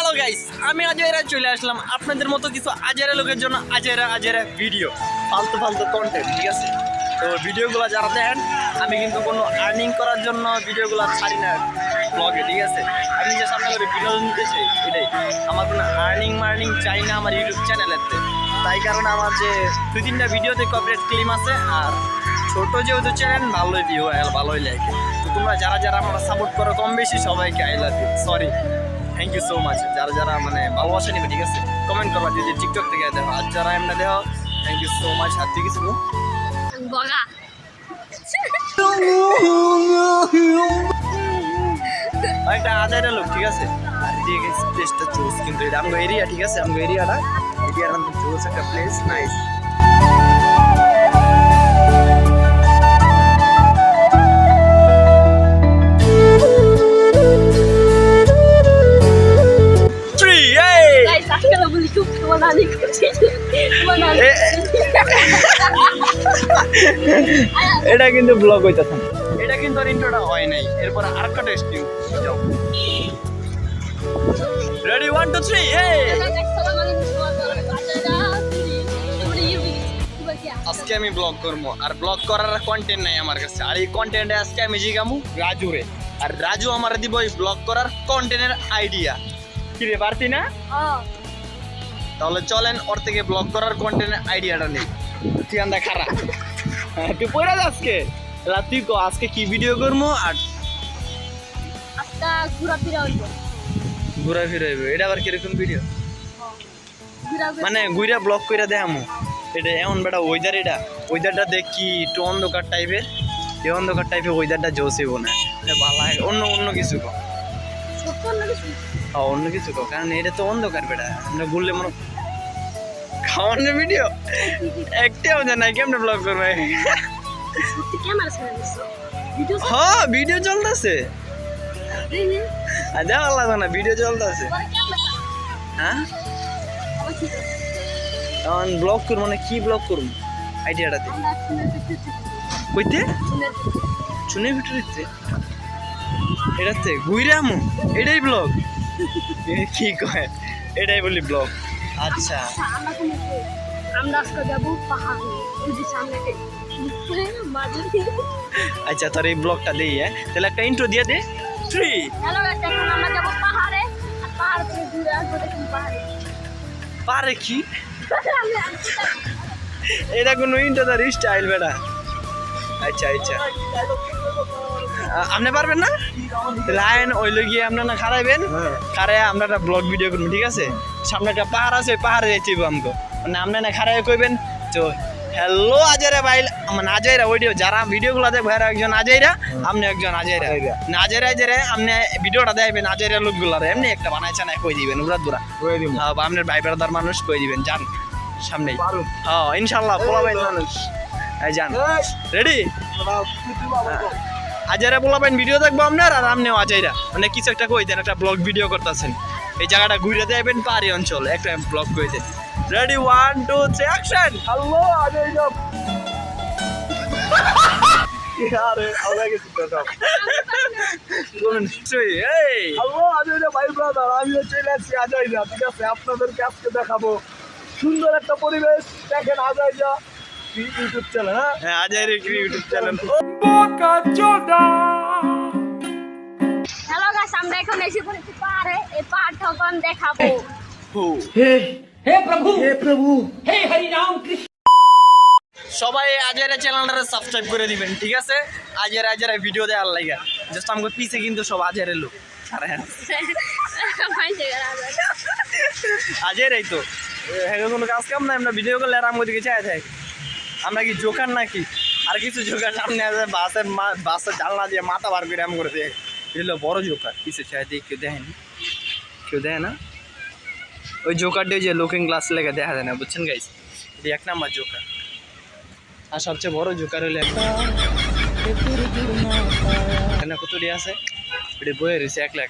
Hello guys, আমি আজেরা চলে আসলাম আপনাদের মতো কিছু আজেরা লোকের জন্য আজেরা ভিডিও, ফালতু কন্টেন্ট। ঠিক আছে, তো ভিডিওগুলো যারা দেখেন, আমি কিন্তু কোনো আর্নিং করার জন্য ভিডিওগুলো ছাড়ি না ব্লগে। ঠিক আছে, আমি যে সামনে করে বিনোদন দিতে চাই, এটাই আমার কোনো আর্নিং চাই না আমার ইউটিউব চ্যানেলেতে। তাই কারণে আমার যে 2-3টা ভিডিওতে কপিরাইট ক্লেম আছে, আর ছোট যেহেতু চ্যানেল ভালোই ভিউ ভালোই লাগে। তো তোমরা যারা আমরা সাপোর্ট করো কম বেশি সবাইকে I love you, sorry, thank you so much. যারা মানে ভালোবাসা নিবে, ঠিক আছে, কমেন্ট করবা যদি টিকটক থেকে দেখো, আর যারা এমনি দেখো থ্যাংক ইউ সো মাচ। আর তুই কিছু বগা একটা আজাইরা লোক, ঠিক আছে। আর এদিকে প্লেসটা চুজ, কিন্তু এটা আমগো এরিয়া, ঠিক আছে, আমগো এরিয়ার নাম চুজ একটা প্লেস, নাইস। এটা কিন্তু ব্লগ হইতেছে, এটা কিন্তু আর ইন্ট্রোটা হয় নাই। এরপর আরেকটা টেস্টিং যাও, রেডি 1 2 3 আজকে আমি ব্লগ করবো, আর ব্লগ করার কন্টেন্ট নাই আমার কাছে। আর এই কন্টেন্টে আজকে আমি জিগামু রাজুরে, আর রাজু আমার দিব এই ব্লগ করার কন্টেন্টের আইডিয়া। কি রে পারতি না? তাহলে চলেন ওর থেকে ব্লগ করার কন্টেন্টের আইডিয়াটা নেই। তুই আন্দা খারা, তুই পড়া আজকে তুই কো আজকে কি ভিডিও করবো? আর আজকে ঘোরাফেরা হইব। এটা আবার কিরকম ভিডিও? মানে ঘুরা ব্লগ কইরা দেখামু। এটা এমন বেটা ওয়েদার, ওয়েদারটা দেখি একটু অন্ধকার টাইপের, এই অন্ধকার টাইপের ওয়েদারটা জোসেব না, ভালো অন্য কিছু কো, অন্য কিছু কো, কারণ এটা তো অন্ধকার বেটা। আমরা ঘুরলে মনে খাওয়ানোর ভিডিও একটাও জানা কেমনে ব্লগ করবে? হ্যাঁ ভিডিও চলতেছে, দেওয়া লাগবে না, ভিডিও চলতেছে। হ্যাঁ তখন ব্লগ করবো, মানে কি ব্লগ করবো আইডিয়াটাতে? কইতে শুনে ভিডিও দিতে, এটাতে ঘুরে আমু, এটাই ব্লগ? কি কয়, এটাই বলি ব্লগ? আচ্ছা আমরা আজকে যাবো পাহাড়ে, ওই যে সামনে আচ্ছা, তোর এই ব্লগটা দিই। তাহলে একটা ইন্ট্রো দিয়ে দে। 3 হ্যালো গাইস, এখন আমরা যাবো পাহাড়ে, আর পাহাড় থেকে ঘুরে আসবো। দেখুন পাহাড়ে পারে কি, এটা কোনো ইন্ট্রো তার স্টাইল বেটা। আচ্ছা আপনি পারবেন না? লাইন ওই গিয়ে আপনার না খারাইবেন, খারাই আমরা একটা ব্লগ ভিডিও করবো, ঠিক আছে। সামনে একটা পাহাড় আছে, ওই পাহাড়ে যাইতে আমাকে, মানে আপনার না খারাই কইবেন তো হ্যালো আজাইরা ভাই, মানে আজাইরা ওইডিও যারা ভিডিওগুলো দেখবে এরা একজন আজাইরা, আপনি একজন আজাইরা। আজাইরা আপনি ভিডিওটা দেখবেন আজাইরা লোকগুলার এমনি একটা বানাইছে না কই দিবেন, উড়া দুরা আপনার ভাই ব্রাদার মানুষ কই দিবেন, যান সামনেই। হ্যাঁ ইনশাল্লাহ পোলাবেন মানুষ, এই যান রেডি। আজাইরা পোলাবেন ভিডিও দেখবো আপনার, আর আপনিও আজাইরা মানে কিছু একটা কই দেন, একটা ব্লগ ভিডিও করতেছেন, এই জায়গাটা ঘুরে দেবেন পাহাড়ি অঞ্চল, একটা ব্লগ কই দেন। Ready 1 2 3 action. হ্যালো আজাইরা, আরে আওয়াজ গেছে তো সব বলুন। এই হ্যালো আজাইরা ভাই ব্রাদার, আমি চলে আসছি আজাইরা, ঠিক আছে। আপনাদেরকে আজকে দেখাবো সুন্দর একটা পরিবেশ, দেখেন আজাইরা ইউটিউব চ্যানেল। হ্যাঁ আজাইরা ইউটিউব চ্যানেল। হ্যালো গাইস, আমরা এখন এসে পড়েছি পাহাড়ে, এই পাহাড়টা এখন দেখাবো। हे प्रभु हे हरि राम कृष्ण। সবাই আজাইরা চ্যানেলটা সাবস্ক্রাইব করে দিবেন, ঠিক আছে। আজাইরা ভিডিও দেওয়ার লাগে, জাস্ট আমাকে পিছে কিন্তু সব আজাইরা লোক, আজাইরাই তো। হ্যাঁ কোনো কাজ কাম নাই, আমরা ভিডিও করলে আর আমার দিকে চাই থাকি। আমরা কি জোকার নাকি? আর কিছু জোকার সামনে আছে, বাসের জানলা দিয়ে মাথা বার করে এমন করে দেয়, এটা বড় জোকার। পিছে চাই দিয়ে কেউ দেখেনি, কেউ দেখে না। ওই জোকারটা যে লুকিং গ্লাস লেগে দেখা যায় না, বুঝছেন গাইস? এটা 1 নাম্বার জোকার। আর সবচেয়ে বড় জোকার হলে একটা কতটি আছে, এটা বয়ে রয়েছে একলা।